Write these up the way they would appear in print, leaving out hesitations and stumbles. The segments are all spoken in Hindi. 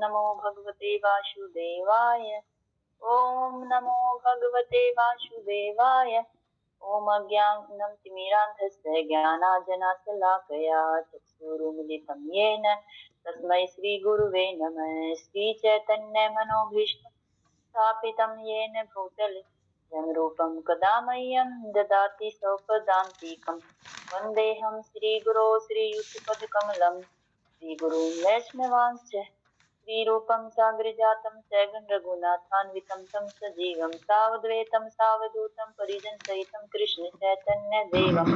नमो भगवते वासुदेवाय। ओम नमो भगवते वासुदेवाय। ओम अज्ञानं तिमिरान्धस्य ज्ञानाञ्जनशलाकया चक्षुरुन्मिलितं येन तस्मै श्रीगुरुवे नमः। श्रीचैतन्यमनोभीष्टं स्थापितं येन भूतले स्वयं रूपं कदा मह्यं ददाति स्वपदान्तिकं। वन्देऽहं श्रीगुरो श्रीयुतपदकमलं श्रीगुरुं वैष्णवांश्च श्रीरूपं साग्रजातं सैगं रघुनाथान्वितं तं सजीवं सावद्वैतं सावधूतं परिजनसहितं कृष्ण चैतन्यदेवं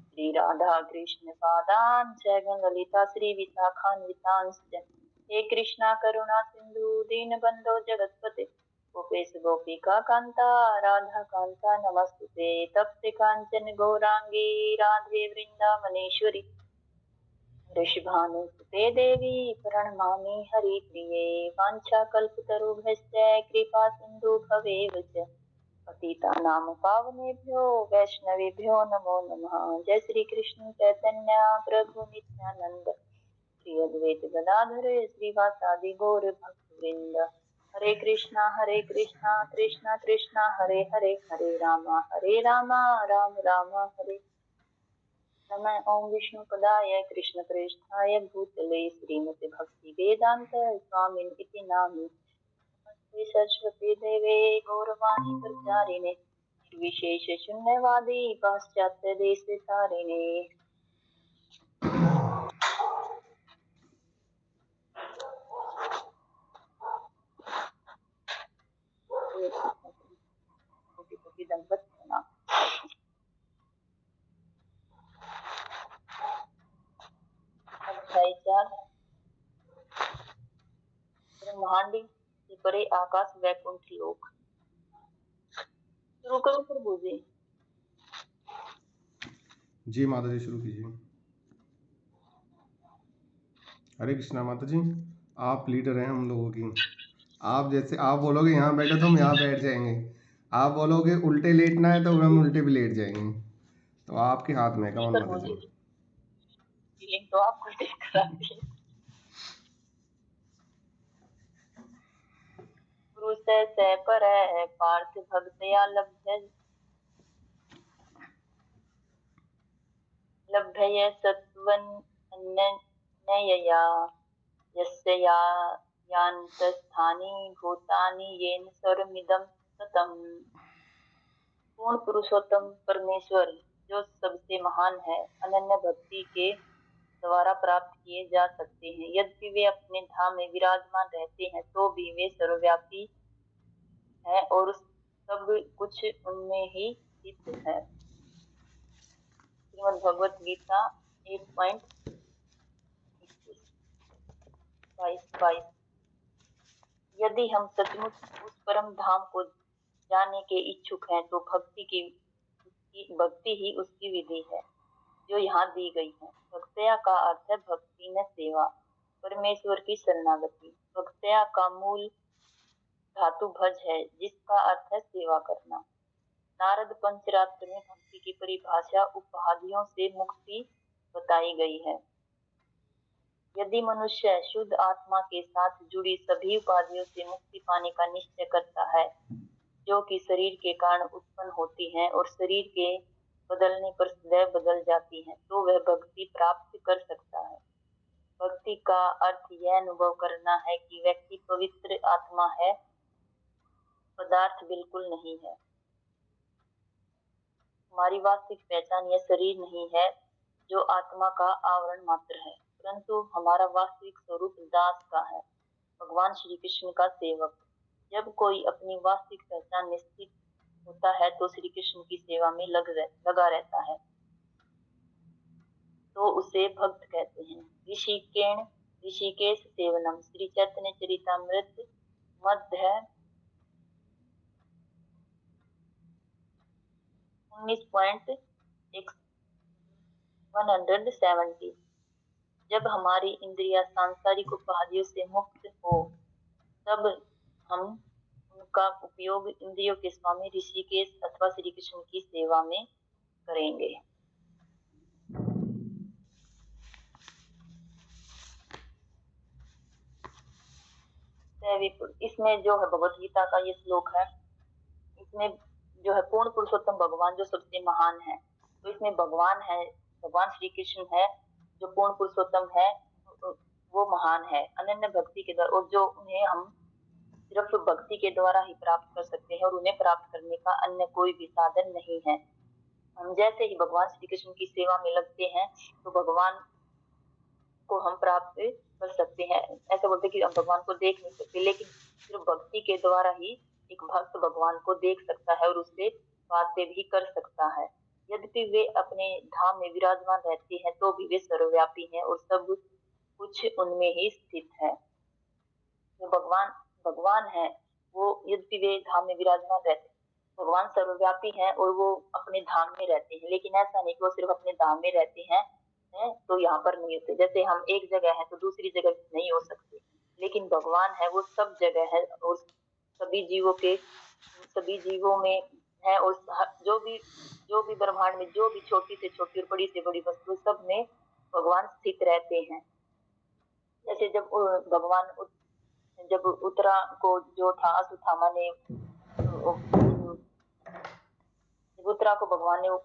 श्रीराधा कृष्ण पादान् सैगं ललिता श्रीविशाखान्वितांश्च। हे कृष्णा करुणा सिन्धु दीनबन्धो जगत्पते गोपेश गोपिका कांता राधा कांता नमस्तुते। तप्त कांचन गौरांगी राधे वृंदावनेश्वरी वृषभानुसुते देवी प्रणमामि हरिप्रिये। वाञ्छाकल्पतरुभ्यश्च कृपा सिन्धुभ्येव च पतितानां पावनेभ्यो वैष्णवेभ्यो नमो नमः। जय श्री कृष्ण चैतन्य प्रभु नित्यानंद श्री अद्वैत गदाधर श्रीवासादि गौर भक्तवृंद। हरे कृष्णा कृष्णा कृष्णा हरे हरे, हरे रामा राम राम हरे। नमः ओम विष्णुपदाय कृष्ण प्रेष्ठाय भूतले श्रीमते भक्ति वेदांत स्वामिन् इति नामिने। नमस्ते सरस्वती देवे गौरवाणी प्रचारिणे निर्विशेष शून्यवादी पाश्चात्य देश तारिणे। ब्रह्मांडी से परे आकाश वैकुंठ लोक। शुरू करो प्रभु जी। जी माता जी शुरू कीजिए। हरे कृष्णा माता जी, आप लीडर हैं हम लोगों की। आप जैसे आप बोलोगे यहाँ बैठो तो हम यहाँ बैठ जाएंगे, आप बोलोगे उल्टे लेटना है तो हम उल्टे भी लेट जाएंगे। तो आपके हाथ में है कमान माता जी। फीलिंग तो आपको देख रही है। गुरु से पर है पार्थ भक्तया लभ्य सत्वन अन्यया यस्य यान्तस्थानि भूतानि येन सर्वमिदं ततम्। पूर्ण पुरुषोत्तम परमेश्वर जो सबसे महान है, अनन्य भक्ति के द्वारा प्राप्त किए जा सकते हैं। यद्यपि वे अपने धाम में विराजमान रहते हैं तो भी वे सर्वव्यापी है और सब कुछ उनमें ही स्थित है। श्रीमद् भगवत गीता 8.22। यदि हम सचमुच उस परम धाम को जाने के इच्छुक हैं तो भक्ति ही उसकी विधि है जो यहाँ दी गई है। भक्तया का अर्थ है भक्ति में सेवा, परमेश्वर की शरणागति। भक्तया का मूल धातु भज है जिसका अर्थ है सेवा करना। नारद पंचरात्र में भक्ति की परिभाषा उपाधियों से मुक्ति बताई गई है। यदि मनुष्य शुद्ध आत्मा के साथ जुड़ी सभी उपाधियों से मुक्ति पाने का निश्चय करता है जो कि शरीर के कारण उत्पन्न होती हैं और शरीर के बदलने पर सदैव बदल जाती हैं, तो वह भक्ति प्राप्त कर सकता है। भक्ति का अर्थ यह अनुभव करना है कि व्यक्ति पवित्र आत्मा है, पदार्थ बिल्कुल नहीं है। हमारी वास्तविक पहचान यह शरीर नहीं है जो आत्मा का आवरण मात्र है, परंतु हमारा वास्तविक स्वरूप दास का है, भगवान श्री कृष्ण का सेवक। जब कोई अपनी वास्तविक पहचान निश्चित होता है तो श्री कृष्ण की सेवा में लगा रहता है तो उसे भक्त कहते हैं। ऋषिकेश सेवनम श्री चैतन्य चरितमृत मध्य 19.170। जब हमारी इंद्रिया सांसारिक उपाधियों से मुक्त हो तब हम उनका उपयोग इंद्रियों के स्वामी ऋषिकेश अथवा श्री कृष्ण की सेवा में करेंगे। इसमें जो है भगवत गीता का ये श्लोक है, इसमें जो है पूर्ण पुरुषोत्तम भगवान जो सबसे महान है, तो इसमें भगवान है, भगवान श्री कृष्ण है जो पूर्ण पुरुषोत्तम है, वो महान है अनन्य भक्ति के द्वारा, और जो उन्हें हम सिर्फ भक्ति के द्वारा ही प्राप्त कर सकते हैं और उन्हें प्राप्त करने का अन्य कोई भी साधन नहीं है। हम जैसे ही भगवान श्री कृष्ण की सेवा में लगते हैं तो भगवान को हम प्राप्त कर सकते हैं। ऐसे बोलते कि हम भगवान को देख नहीं सकते, लेकिन सिर्फ भक्ति के द्वारा ही एक भक्त भगवान को देख सकता है और उससे बातें भी कर सकता है। यद्यपि वे अपने धाम में विराजमान रहते हैं तो भी वे सर्वव्यापी हैं और सब कुछ उनमें ही स्थित है। जो भगवान भगवान है वो यद्यपि वे धाम में विराजमान रहते हैं, भगवान सर्वव्यापी हैं और वो अपने धाम में रहते हैं, लेकिन ऐसा नहीं कि वो सिर्फ अपने धाम में रहते हैं तो यहाँ पर नहीं होते। जैसे हम एक जगह है तो दूसरी जगह नहीं हो सकते, लेकिन भगवान है वो सब जगह है और सभी जीवों में है, और जो भी ब्रह्मांड में जो भी छोटी से छोटी और बड़ी से बड़ी वस्तु सब में भगवान स्थित रहते हैं। जैसे जब उत्तरा को जो था अश्वत्थामा ने, उत्तरा को भगवान ने वो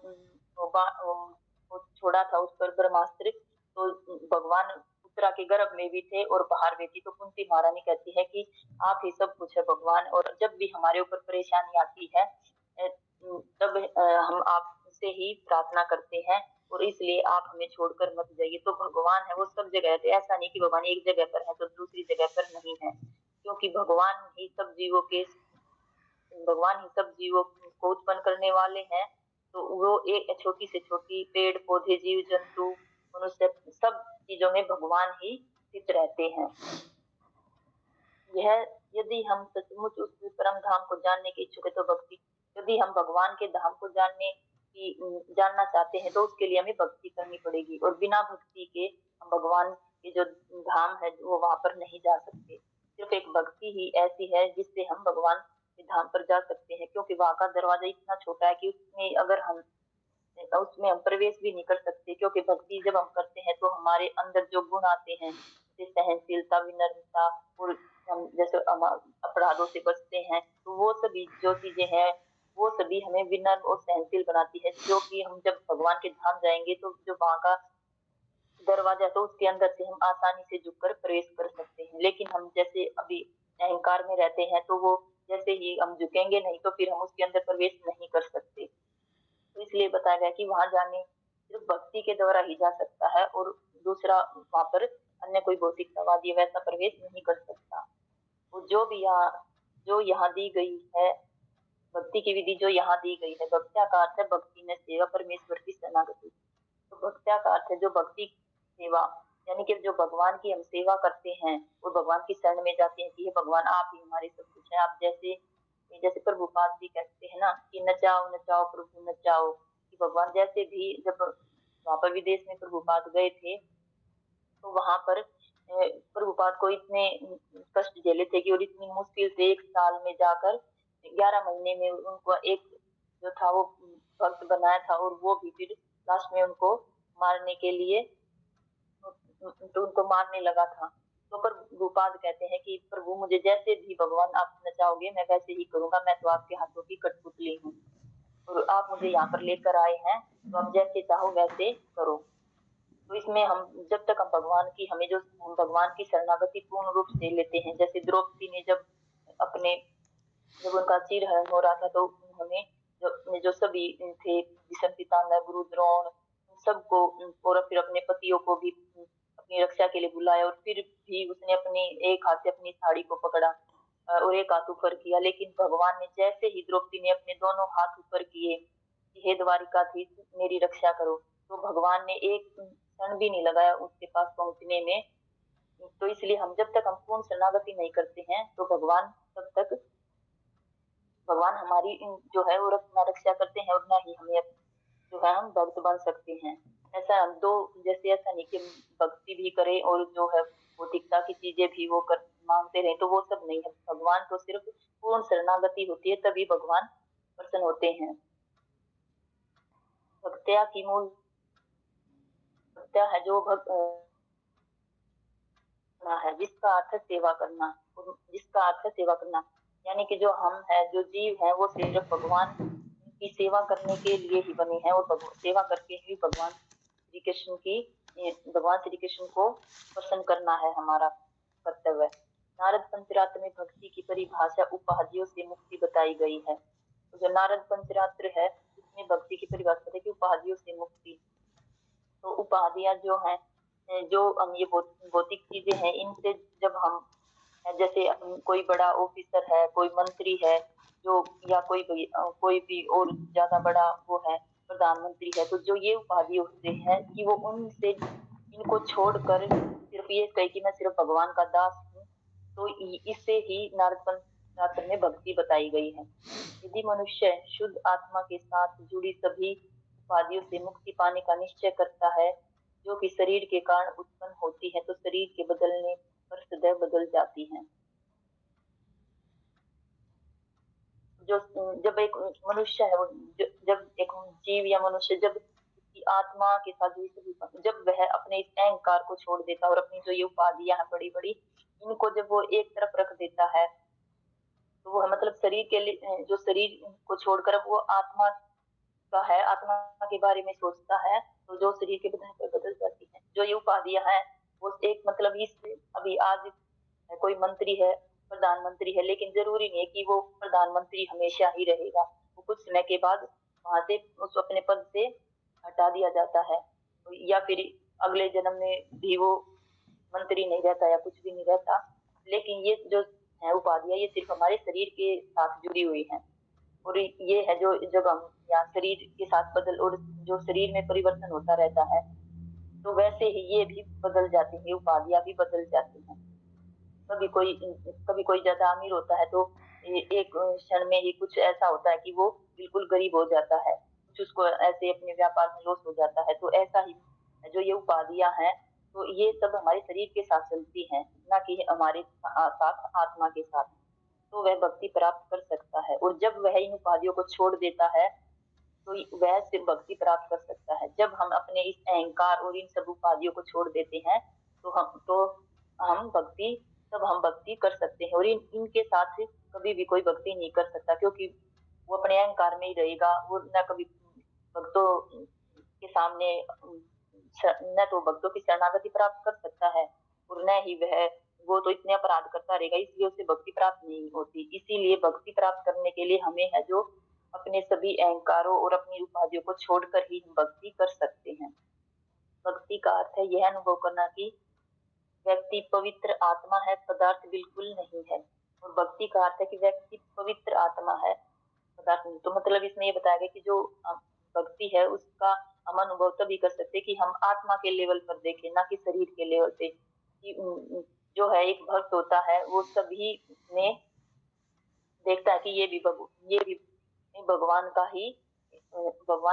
छोड़ा था उस पर ब्रह्मास्त्र, तो भगवान उत्तरा के गर्भ में भी थे और बाहर भी थी। तो कुंती महारानी कहती है कि आप ही सब कुछ है भगवान, और जब भी हमारे ऊपर परेशानी आती है तब हम आपसे ही प्रार्थना करते हैं और इसलिए आप हमें छोड़कर मत जाइए। तो भगवान है वो सब जगह है, तो ऐसा नहीं कि भगवान एक जगह पर है तो दूसरी जगह पर नहीं है, क्योंकि भगवान ही सब जीवों को उत्पन्न करने वाले हैं। तो वो एक छोटी से छोटी पेड़ पौधे जीव जंतु मनुष्य सब चीजों में भगवान ही स्थित रहते हैं। यह यदि हम सचमुच उस परम धाम को जानने के इच्छुक है तो भक्ति, यदि हम भगवान के धाम को जानना चाहते हैं तो उसके लिए हमें भक्ति करनी पड़ेगी, और बिना भक्ति के हम भगवान के जो धाम है वो वहां पर नहीं जा सकते। सिर्फ एक भक्ति ही ऐसी है जिससे हम भगवान के धाम पर जा सकते हैं, क्योंकि वहां का दरवाजा इतना छोटा है कि उसमें हम प्रवेश भी नहीं कर सकते। क्योंकि भक्ति जब हम करते हैं तो हमारे अंदर जो गुण आते हैं जैसे सहनशीलता, विनम्रता, और हम जैसे अपराधों से बचते हैं, तो वो सभी जो चीजें हैं वो सभी हमें विनम्र और सहनशील बनाती है, जो कि हम जब भगवान के धाम जाएंगे तो जो वहां का दरवाजा तो उसके अंदर से हम आसानी से झुककर प्रवेश कर सकते हैं। लेकिन हम जैसे अभी अहंकार में रहते हैं तो वो जैसे ही हम झुकेंगे नहीं तो फिर हम उसके अंदर प्रवेश नहीं कर सकते। तो इसलिए बताया गया कि वहां जाने सिर्फ भक्ति के द्वारा ही जा सकता है, और दूसरा वहां पर अन्य कोई भौतिकतावादी वैसा प्रवेश नहीं कर सकता। वो जो यहाँ दी गई है भक्ति की विधि जो यहाँ दी गई है, भक्त्या का अर्थ है भक्ति में सेवा, परमेश्वर की शरणागति। तो भक्त्या का अर्थ है जो भक्ति सेवा, यानी कि जो भगवान की हम सेवा करते हैं और भगवान की शरण में जाते हैं कि हे भगवान आप ही हमारे सब कुछ है। आप जैसे जैसे प्रभुपाद भी कहते हैं ना कि नचाओ नचाओ प्रभु नचाओ, कि भगवान जैसे भी जब वहां पर विदेश में प्रभुपाद गए थे तो वहां पर प्रभुपाद को इतने कष्ट झेले थे कि, और इतनी मुश्किल से 1 साल में जाकर 11 महीने में उनको एक जो था वो भक्त बनाया था, और वो भी फिर लास्ट में उनको मारने के लिए तो उनको मारने लगा था। तो प्रभुपाद कहते हैं कि प्रभु मुझे जैसे भी भगवान आप नचाओगे मैं वैसे ही करूंगा, मैं तो आपके हाथों की कठपुतली हूँ और आप मुझे यहाँ पर लेकर आए हैं तो आप जैसे चाहो वैसे करो। तो इसमें हम जब तक हम भगवान की हमें जो हम भगवान की शरणागति पूर्ण रूप से लेते हैं, जैसे द्रौपदी ने जब उनका चीरहरण हो रहा था तो उन्होंने जो सभी थे भीष्म पितामह, गुरु द्रोण, सबको और फिर अपने पतियों को भी अपनी रक्षा के लिए बुलाया, और फिर भी उसने अपनी एक हाथ से अपनी साड़ी को पकड़ा और एक हाथ ऊपर किया। लेकिन भगवान ने जैसे ही द्रौपदी ने अपने दोनों हाथ ऊपर किए, हे द्वारिकाधीश मेरी रक्षा करो, तो भगवान ने एक क्षण भी नहीं लगाया उसके पास पहुंचने में। तो इसलिए हम जब तक हम पूर्ण शरणागति नहीं करते हैं तो भगवान हमारी जो है वो रक्षा करते हैं, और न ही हमें जो है हम भक्त बन सकते हैं। ऐसा हम ऐसा नहीं कि भक्ति भी करें और जो है भौतिकता की चीजें भी वो मांगते रहे, तो वो सब नहीं है। भगवान तो सिर्फ पूर्ण शरणागति होती है तभी भगवान प्रसन्न होते हैं। भक्त्या की मूल भक्त्या है जो है जिसका अर्थ है सेवा करना। और जिसका अर्थ है सेवा करना। यानी कि जो हम है, जो जीव है, वो सिर्फ भगवान की सेवा करने के लिए ही बने हैं और सेवा करके ही भगवान श्री कृष्ण को प्रसन्न करना है हमारा कर्तव्य। नारद पंचरात्र में भक्ति की परिभाषा उपाधियों से मुक्ति बताई गई है। तो जो नारद पंचरात्र है उसमें भक्ति की परिभाषा है कि उपाधियों से मुक्ति। तो उपाधियां जो हैं, जो हम ये भौतिक चीजें हैं, इनसे जब हम, जैसे कोई बड़ा ऑफिसर है, कोई मंत्री है, जो या कोई भी और ज्यादा बड़ा वो है, प्रधानमंत्री है, तो जो ये उपाधि होते हैं कि वो उनसे इनको छोड़कर सिर्फ ये कहे कि मैं सिर्फ भगवान का दास हूँ, तो इससे ही नारद पंथ शास्त्र में भक्ति बताई गई है। यदि मनुष्य शुद्ध आत्मा के साथ जुड़ी सभी उपाधियों से मुक्ति पाने का निश्चय करता है, जो कि शरीर के कारण उत्पन्न होती है, तो शरीर के बदलने पर सदैव बदल जाती है। जो जब एक मनुष्य है, जब एक जीव या मनुष्य जब उसकी आत्मा के साथ जब वह अपने इस अहंकार को छोड़ देता है और अपनी जो ये उपाधियां हैं बड़ी बड़ी, इनको जब वो एक तरफ रख देता है, तो वो मतलब शरीर के लिए, जो शरीर को छोड़कर वो आत्मा का है, आत्मा के बारे में सोचता है, तो जो शरीर के बदलने पर बदल जाती है। जो ये उपाधियां हैं वो एक मतलब इस अभी आज कोई मंत्री है, प्रधानमंत्री है, लेकिन जरूरी नहीं है कि वो प्रधानमंत्री हमेशा ही रहेगा। वो कुछ समय के बाद वहां से उस अपने पद से हटा दिया जाता है, या फिर अगले जन्म में भी वो मंत्री नहीं रहता या कुछ भी नहीं रहता। लेकिन ये जो है उपाधियां, ये सिर्फ हमारे शरीर के साथ जुड़ी हुई है। और ये है जो जब हम यहाँ शरीर के साथ बदल, और जो शरीर में परिवर्तन होता रहता है, तो वैसे ही ये भी बदल जाती है, उपाधियां भी बदल जाती हैं। कभी कोई ज्यादा अमीर होता है तो एक क्षण में ही कुछ ऐसा होता है कि वो बिल्कुल गरीब हो जाता है, कुछ उसको ऐसे अपने व्यापार में लॉस हो जाता है। तो ऐसा ही जो ये उपाधियां हैं, तो ये सब हमारे शरीर के साथ चलती हैं, ना कि हमारे साथ आत्मा के साथ। तो वह भक्ति प्राप्त कर सकता है, और जब वह इन उपाधियों को छोड़ देता है तो वह सिर्फ भक्ति प्राप्त कर सकता है। जब हम अपने इस अहंकार और इन सब उपाधियों को छोड़ देते हैं, हम भक्ति तब हम भक्ति कर सकते हैं। और इनके साथ कभी भी कोई भक्ति नहीं कर सकता, क्योंकि वो अपने अहंकार में ही रहेगा। वो न कभी भक्तों के सामने न तो भक्तों की शरणागति प्राप्त कर सकता है, और न ही वो तो इतने अपराध करता रहेगा, इसलिए उसे भक्ति प्राप्त नहीं होती। इसीलिए भक्ति प्राप्त करने के लिए हमें है जो अपने सभी अहंकारों और अपनी उपाधियों को छोड़कर ही हम भक्ति कर सकते हैं। भक्ति का अर्थ है यह अनुभव करना कि व्यक्ति पवित्र आत्मा है, पदार्थ बिल्कुल नहीं है। और भक्ति का अर्थ है कि व्यक्ति पवित्र आत्मा है, पदार्थ नहीं। तो मतलब इसमें ये बताया गया कि जो भक्ति है उसका हम अनुभव तभी कर सकते हैं कि हम आत्मा के लेवल पर देखें, ना कि शरीर के लेवल पे। जो है एक भक्त होता है वो सभी में देखता है कि ये भी भगवान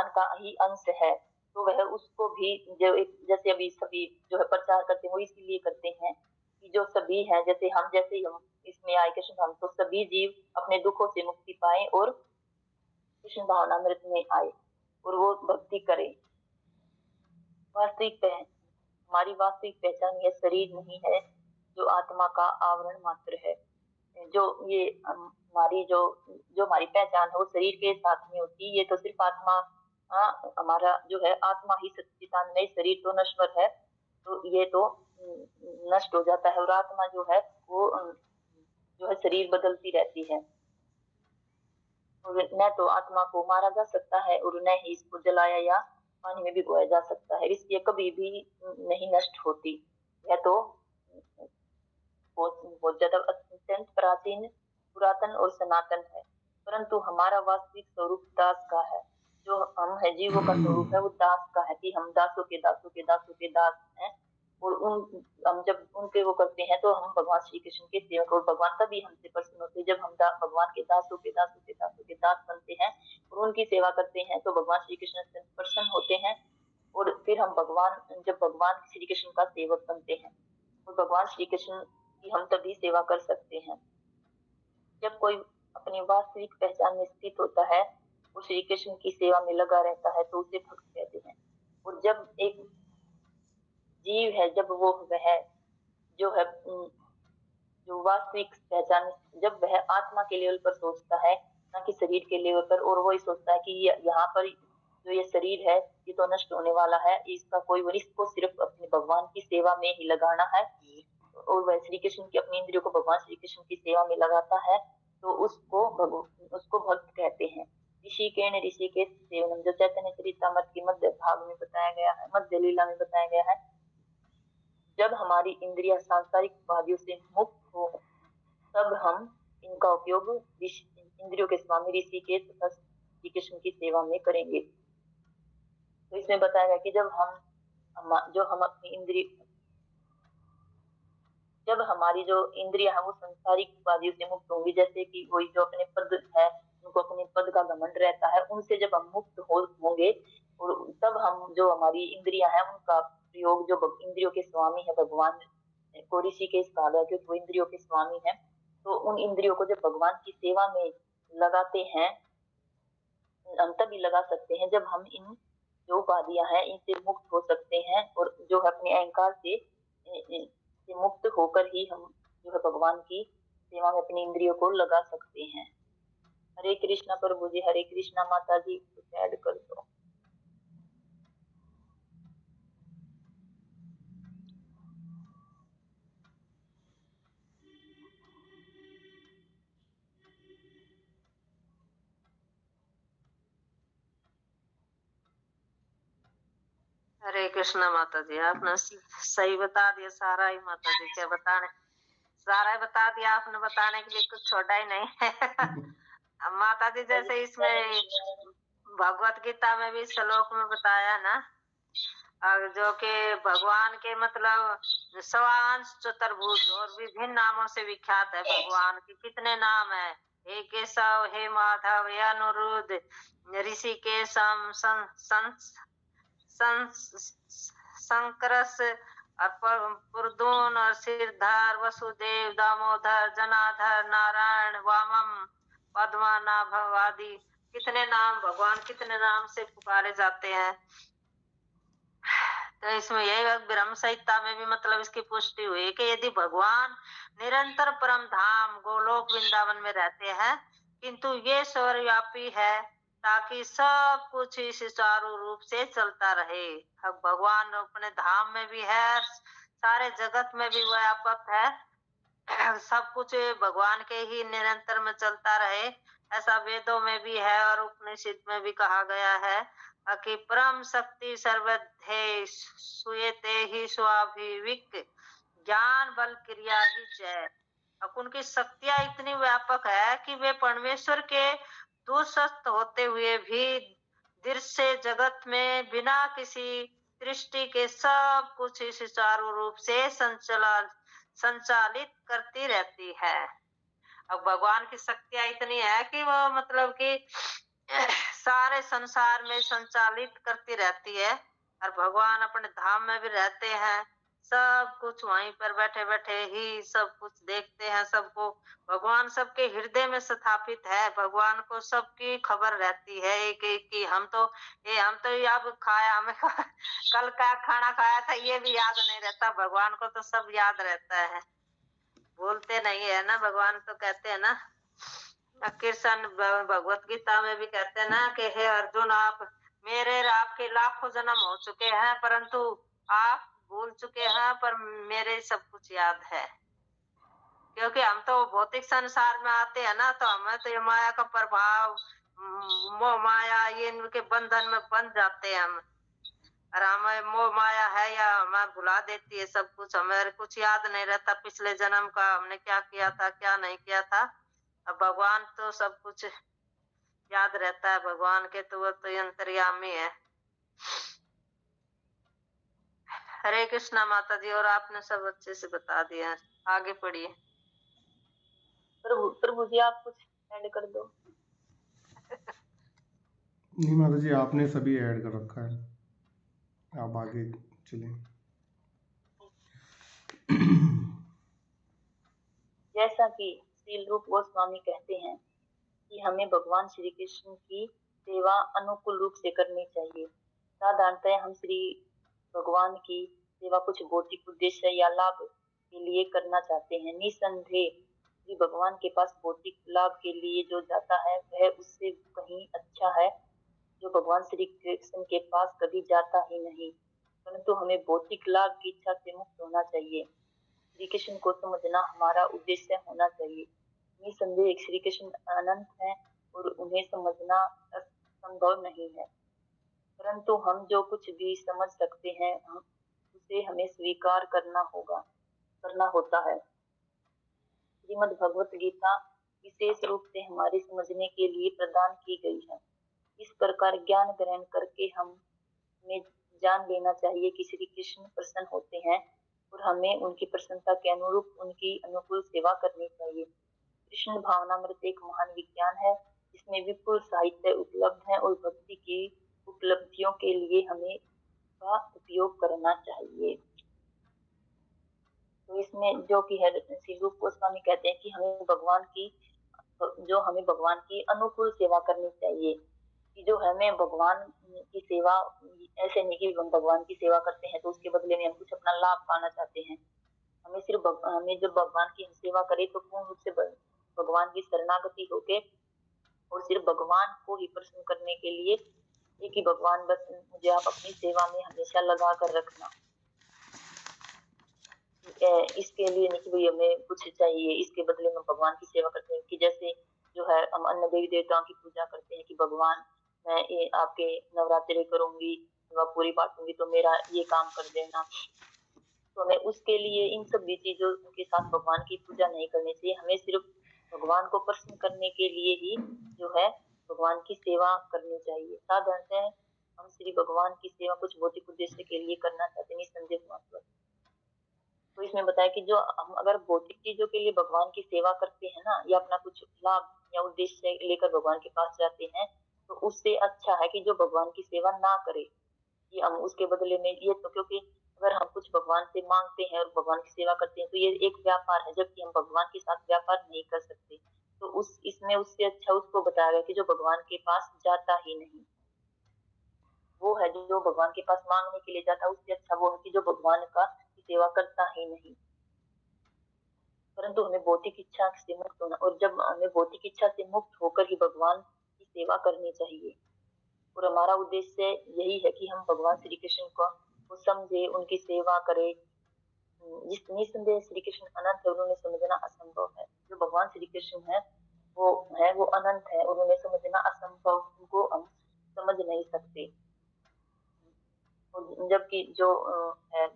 का ही अंश है। तो वह उसको भी जो एक जैसे अभी सभी जो है प्रचार करते हैं वो इसीलिए करते हैं कि जो सभी है, जैसे ही हम इसमें आए कृष्ण धाम, तो सभी जीव अपने दुखों से मुक्ति पाए और कृष्ण भावनामृत में आए और वो भक्ति करे। हमारी वास्तविक पहचान यह शरीर नहीं है जो आत्मा का आवरण मात्र है। जो ये हमारी जो हमारी पहचान है वो शरीर के साथ नहीं होती। ये तो सिर्फ आत्मा, हमारा जो है आत्मा ही सच्चिदानंद, शरीर तो नश्वर है, तो ये तो नष्ट हो जाता है। और आत्मा जो है वो जो है शरीर बदलती रहती है, और न तो आत्मा को मारा जा सकता है और न ही इसको जलाया या पानी में भिगोया जा सकता है, इसलिए कभी भी नहीं नष्ट होती। यह तो बहुत ज्यादा अत्यंत प्राचीन, पुरातन और सनातन है। परंतु हमारा वास्तविक स्वरूप दास का है। जो हम है जीवों का स्वरूप है वो दास का है, कि हम दासों के दासों के दासों के दास हैं। और हम जब उनके वो करते हैं तो हम भगवान श्री कृष्ण के सेवक, और भगवान तभी हमसे प्रसन्न होते हैं जब हम भगवान के दासों के दासों के दासों के दास बनते हैं और उनकी सेवा करते हैं, तो भगवान श्री कृष्ण से प्रसन्न होते हैं। और फिर हम जब भगवान श्री कृष्ण का सेवक बनते हैं, और भगवान श्री कृष्ण की हम तभी सेवा कर सकते हैं जब कोई अपनी वास्तविक पहचान में स्थित होता है, वो श्री कृष्ण की सेवा में लगा रहता है, तो उसे भक्त कहते हैं। और जब एक जीव है, जब वह जो है जो वास्तविक पहचान, जब वह आत्मा के लेवल पर सोचता है, ना कि शरीर के लेवल पर, और वही सोचता है कि यहाँ पर जो ये शरीर है ये तो नष्ट होने वाला है, इसका कोई वरिष्ठ को सिर्फ अपने भगवान की सेवा में ही लगाना है, और वह श्री कृष्ण की अपनी इंद्रियों को भगवान श्री कृष्ण की सेवा में लगाता है, तो उसको भक्त कहते हैं। ऋषिकेश सेवनम, जो चैतन्य चरितमृत के मध्य भाग में बताया गया है, मध्य लीला में बताया गया है, जब हमारी इंद्रियां सांसारिक उपाधियों से मुक्त हो, तब हम इनका उपयोग इंद्रियों के स्वामी ऋषिकेश तथा श्री कृष्ण की सेवा में करेंगे। तो इसमें बताया गया कि जो हम अपनी जब हमारी जो इंद्रिया है वो संसारिक उपाधियों से मुक्त होंगी, जैसे कि वही जो अपने पद है, उनको अपने पद का घमंड रहता है, उनसे जब हम मुक्त होंगे, और तब हम जो हमारी इंद्रिया है उनका प्रयोग, जो इंद्रियों के स्वामी है भगवान को ऋषिकेश कहा गया क्योंकि वो इंद्रियों के स्वामी है, तो उन इंद्रियों को जब भगवान की सेवा में लगाते हैं, हम तभी लगा सकते हैं जब हम इन जो उपाधियां हैं इनसे मुक्त हो सकते हैं, और जो है अपने अहंकार से मुक्त होकर ही हम जो है भगवान की सेवा में अपनी इंद्रियों को लगा सकते हैं। हरे कृष्णा प्रभु जी, हरे कृष्णा माता जी, कुछ ऐड कर दो। हरे कृष्णा माता जी, आपने सही बता दिया सारा ही माता जी, क्या बताने, सारा ही बता दिया आपने, बताने के लिए कुछ छोड़ा ही नहीं है माता जी। जैसे इसमें भगवत गीता में भी श्लोक में बताया ना, और जो कि भगवान के मतलब सवांश चतुर्भुज और विभिन्न नामों से विख्यात है भगवान के। कितने नाम है, हे केशव, हे माधव, हे अनुरुद्ध, ऋषिकेशम, संकरस, पुरदून और सिरधर, वसुदेव, दामोदर, जनाधर, नारायण, वामम, पद्मनाभ आदि कितने नाम, भगवान कितने नाम से पुकारे जाते हैं। तो इसमें यही ब्रह्म संहिता में भी मतलब इसकी पुष्टि हुई कि यदि भगवान निरंतर परम धाम गोलोक वृंदावन में रहते हैं, किंतु ये सर्वव्यापी है ताकि सब कुछ इस सुचारू रूप से चलता रहे। अब भगवान अपने धाम में भी है, सारे जगत में भी व्यापक है, सब कुछ भगवान के ही निरंतर में चलता रहे, ऐसा वेदों में भी है और उपनिषद में भी कहा गया है कि परम शक्ति सर्वधे सुयते ही स्वाभिविक ज्ञान बल क्रिया ही जय। अब उनकी शक्तियां इतनी व्यापक है कि वे परमेश्वर के दूरस्थ होते हुए भी दृश्य जगत में बिना किसी दृष्टि के सब कुछ इस सुचारू रूप से संचालित करती रहती है। अब भगवान की शक्तियां इतनी है कि वो मतलब कि सारे संसार में संचालित करती रहती है, और भगवान अपने धाम में भी रहते हैं, सब कुछ वहीं पर बैठे बैठे ही सब कुछ देखते हैं सबको। भगवान सबके हृदय में स्थापित है, भगवान को सबकी खबर रहती है कि हम तो अब खाया, हमें कल का खाना खाया था ये भी याद नहीं रहता, भगवान को तो सब याद रहता है, बोलते नहीं है ना भगवान। तो कहते हैं ना कृष्ण भगवत गीता में भी कहते हैं ना कि हे अर्जुन, आप मेरे आपके लाखों जन्म हो चुके हैं परंतु आप भूल चुके हैं, पर मेरे सब कुछ याद है। क्योंकि हम तो भौतिक संसार में आते हैं ना, तो हमें तो ये माया का प्रभाव, मोह माया, ये इनके बंधन में बंध जाते हैं हम, और हमें मोह माया है या हमें भुला देती है सब कुछ, हमें कुछ याद नहीं रहता पिछले जन्म का हमने क्या किया था क्या नहीं किया था। अब भगवान तो सब कुछ याद रहता है, भगवान के तो वो तो अंतर्यामी है। हरे कृष्णा माता जी, और आपने सब अच्छे से बता दिया, आगे पढ़िए। प्रभु जी आप कुछ ऐड कर दो। नहीं माता जी, आपने सभी ऐड कर रखा है, आप आगे चलें। जैसा कि श्रील रूप गोस्वामी कहते हैं कि हमें भगवान श्री कृष्ण की सेवा अनुकूल रूप से करनी चाहिए। साधारणतः हम श्री भगवान की सेवा कुछ भौतिक उद्देश्य या लाभ के लिए करना चाहते हैं। निसंदेह श्री भगवान के पास भौतिक लाभ के लिए जो जाता है वह उससे कहीं अच्छा है जो भगवान श्री कृष्ण के पास कभी जाता ही नहीं। परंतु हमें भौतिक लाभ की इच्छा से मुक्त होना चाहिए। श्री कृष्ण को समझना हमारा उद्देश्य होना चाहिए। निसंदेह श्री कृष्ण अनंत है और उन्हें समझना असंभव नहीं है, परंतु हम जो कुछ भी समझ सकते हैं उसे हमें स्वीकार करना होता है। श्रीमद् भगवत गीता विशेष रूप से हमारे समझने के लिए प्रदान की गई है। इस प्रकार ज्ञान ग्रहण करके हमें जान लेना चाहिए कि श्री कृष्ण प्रसन्न होते हैं और हमें उनकी प्रसन्नता के अनुरूप उनकी अनुकूल सेवा करनी चाहिए। कृष्ण भावनामृत एक महान विज्ञान है जिसमें विपुल साहित्य उपलब्ध है और भक्ति की उपलब्धियों के लिए हमें का उपयोग करना चाहिए। तो इसमें जो कि है श्री रूप गोस्वामी कहते हैं कि हमें भगवान की अनुकूल सेवा करनी चाहिए, कि जो हमें भगवान की सेवा ऐसे नहीं कि हम भगवान की सेवा करते हैं तो उसके बदले में हम कुछ अपना लाभ पाना चाहते हैं। हमें जब भगवान की हम सेवा करें तो पूर्ण रूप से भगवान की शरणागति होके और सिर्फ भगवान को ही प्रसन्न करने के लिए कि भगवान बस मुझे आप अपनी सेवा में हमेशा लगा कर रखना। इसके लिए नहीं कि भाई हमें कुछ चाहिए, इसके बदले में भगवान की सेवा करते हैं। कि जैसे जो है हम अन्य देवी देवताओं की पूजा करते हैं कि भगवान मैं आपके नवरात्रि करूंगी, पूरी बांटूंगी तो मेरा ये काम कर देना। तो हमें उसके लिए इन सब भी चीजों के साथ भगवान की पूजा नहीं करनी चाहिए। हमें सिर्फ भगवान को प्रसन्न करने के लिए ही जो है भगवान की सेवा करनी चाहिए। साधारणतः हम श्री भगवान की सेवा कुछ भौतिक उद्देश्य के लिए करना चाहते हैं, निसंदेह। तो इसमें बताया कि जो हम अगर भौतिक चीजों के लिए भगवान की सेवा करते हैं ना, या अपना कुछ लाभ या उद्देश्य लेकर भगवान के पास जाते हैं, तो उससे अच्छा है कि जो भगवान की सेवा ना करे, कि हम उसके बदले में ये तो, क्योंकि अगर हम कुछ भगवान से मांगते हैं और भगवान की सेवा करते हैं तो ये एक व्यापार है, जबकि हम भगवान के साथ व्यापार नहीं कर सकते। तो इसमें उससे अच्छा उसको बताया गया कि जो भगवान के पास जाता ही नहीं, वो है जो भगवान के पास मांगने के लिए जाता है। उससे अच्छा वो है कि जो भगवान का सेवा करता ही नहीं। परंतु हमें भौतिक इच्छा से मुक्त होना, और जब हमें भौतिक इच्छा से मुक्त होकर ही भगवान की सेवा करनी चाहिए। और हमारा उद्देश्य यही है कि हम भगवान श्री कृष्ण को समझे, उनकी सेवा करें। जिस निसंदेह श्री कृष्ण अनंत है, उन्हें समझना असंभव है। जो भगवान श्री कृष्ण है वो अनंत है और उन्हें समझना असंभव, उनको हम समझ नहीं सकते। जबकि जो है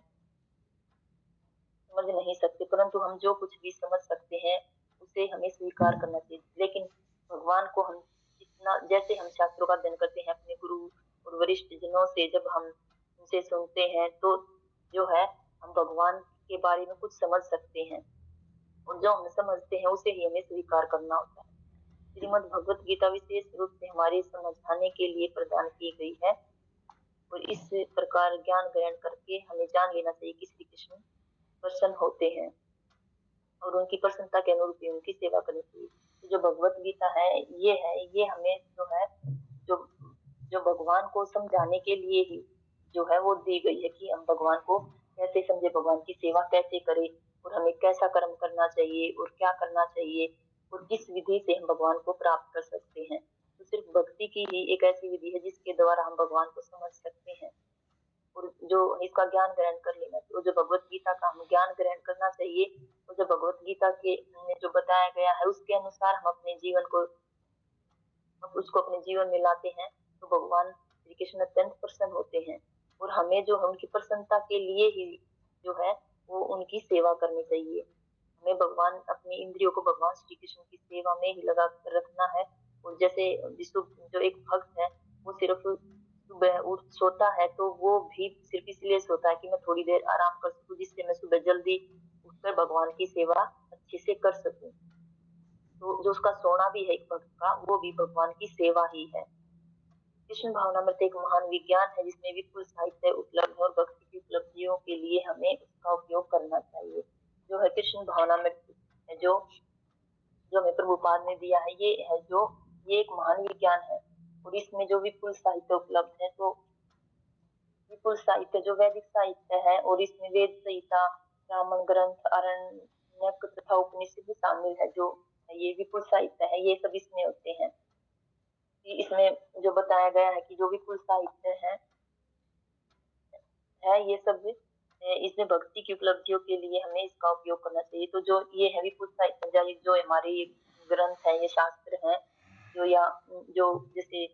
समझ नहीं सकते, परंतु हम जो कुछ भी समझ सकते हैं उसे हमें स्वीकार करना चाहिए। लेकिन भगवान को हम जितना, जैसे हम शास्त्रों का अध्ययन करते हैं अपने गुरु और वरिष्ठ जनों से, जब हम उनसे सुनते हैं तो जो है हम भगवान के बारे में कुछ समझ सकते हैं, और जो हम समझते हैं उसे ही हमें स्वीकार करना होता है। श्रीमद् भगवत गीता विशेष रूप से हमारे समझाने के लिए प्रदान की गई है, और इस प्रकार ज्ञान ग्रहण करके हमें जान लेना चाहिए कि श्री कृष्ण प्रसन्न होते हैं और उनकी प्रसन्नता के अनुरूप ही उनकी सेवा करनी चाहिए। तो जो भगवत गीता है ये हमें जो भगवान को समझाने के लिए ही जो है वो दी गई है, कि हम भगवान को कैसे समझे, भगवान की सेवा कैसे करें, और हमें कैसा कर्म करना चाहिए और क्या करना चाहिए, और किस विधि से हम भगवान को प्राप्त कर सकते हैं। तो सिर्फ भक्ति की ही एक ऐसी विधि है जिसके द्वारा हम भगवान को समझ सकते हैं, और जो इसका ज्ञान ग्रहण कर लेना चाहिए। जो भगवत गीता का हम ज्ञान ग्रहण करना चाहिए, और जो भगवत गीता के में जो बताया गया है उसके अनुसार हम अपने जीवन को उसको अपने जीवन में लाते हैं, तो भगवान श्री कृष्ण अत्यंत प्रसन्न होते हैं। और हमें जो उनकी प्रसन्नता के लिए ही जो है वो उनकी सेवा करनी चाहिए। हमें भगवान अपनी इंद्रियों को भगवान श्री कृष्ण की सेवा में ही लगा कर रखना है। और जैसे जो एक भक्त है वो सिर्फ सुबह उठ सोता है तो वो भी सिर्फ इसलिए सोता है कि मैं थोड़ी देर आराम कर सकूं, जिससे मैं सुबह जल्दी उठकर भगवान की सेवा अच्छे से कर सकूं। तो जो उसका सोना भी है एक भक्त का, वो भी भगवान की सेवा ही है। कृष्ण भावनामृत एक महान विज्ञान है जिसमें विपुल साहित्य उपलब्ध है, और भक्ति की उपलब्धियों के लिए हमें उसका उपयोग करना चाहिए। जो है कृष्ण भावनामृत जो जो हमें प्रभुपाद ने दिया है, ये एक महान विज्ञान है, और इसमें जो विपुल साहित्य उपलब्ध है, तो विपुल साहित्य जो वैदिक साहित्य है, और इसमें वेद संहिता ब्राह्मण ग्रंथ, आरण्यक तथा उपनिषद शामिल है। जो ये विपुल साहित्य है, ये सब इसमें होते हैं। कि इसमें जो बताया गया है कि जो विपुल साहित्य है ये सब इसमें भक्ति की उपलब्धियों के लिए हमें इसका उपयोग करना चाहिए। तो जो ये है विपुल साहित्य, जो हमारे ये ग्रंथ है, ये शास्त्र है, जो या जो जैसे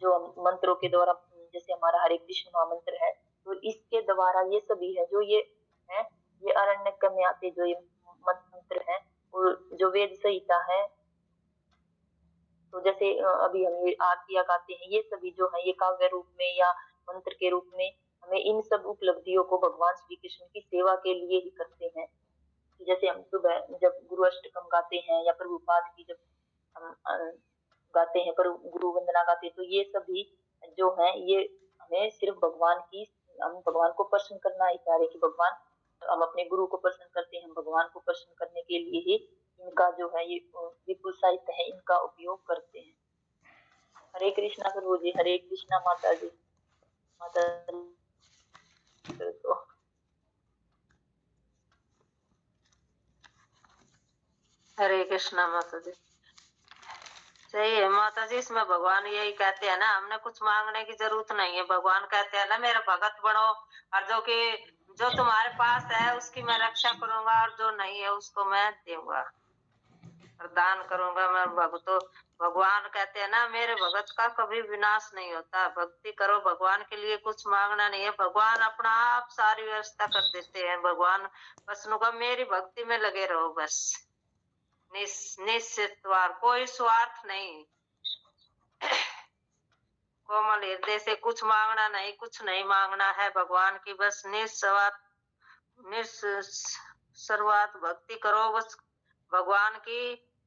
जो मंत्रों के द्वारा, जैसे हमारा हरे कृष्ण महामंत्र है, तो इसके द्वारा ये सभी है जो ये है, ये आरण्यक में आते जो ये मंत्र है, और जो वेद संहिता है, तो जैसे अभी हम ये आरतियां गाते हैं, ये सभी जो है ये काव्य रूप में या मंत्र के रूप में हमें इन सब उपलब्धियों को भगवान श्री कृष्ण की सेवा के लिए ही करते हैं। जैसे हम सुबह जब गुरु अष्टकम गाते हैं या प्रभुपाद की जब हम गाते हैं, पर गुरु वंदना गाते हैं, तो ये सभी जो है ये हमें सिर्फ भगवान की, हम भगवान को प्रसन्न करना ही चाह रहे कि भगवान, हम अपने गुरु को प्रसन्न करते हैं, हम भगवान को प्रसन्न करने के लिए ही इनका जो है ये विपुल साहित्य है, इनका उपयोग करते हैं। हरे कृष्णा प्रभु जी, हरे कृष्णा माता जी, माता तो हरे कृष्णा माता जी। सही है माता जी, इसमें भगवान यही कहते हैं ना, हमने कुछ मांगने की जरूरत नहीं है। भगवान कहते हैं ना, मेरा भगत बनो, और जो तुम्हारे पास है उसकी मैं रक्षा करूंगा, और जो नहीं है उसको मैं दूंगा, प्रदान करूंगा मैं भगतो। भगवान कहते हैं ना, मेरे भगत का कभी विनाश नहीं होता। भक्ति करो, भगवान के लिए कुछ मांगना नहीं है, भगवान अपना आप सारी व्यवस्था कर देते हैं। भगवान बस नुका मेरी भक्ति में लगे रहो, बस निस्वार्थ, कोई स्वार्थ नहीं। कोमल हृदय से कुछ मांगना नहीं, कुछ नहीं मांगना है भगवान की, बस निस्वार्थ भक्ति करो बस भगवान की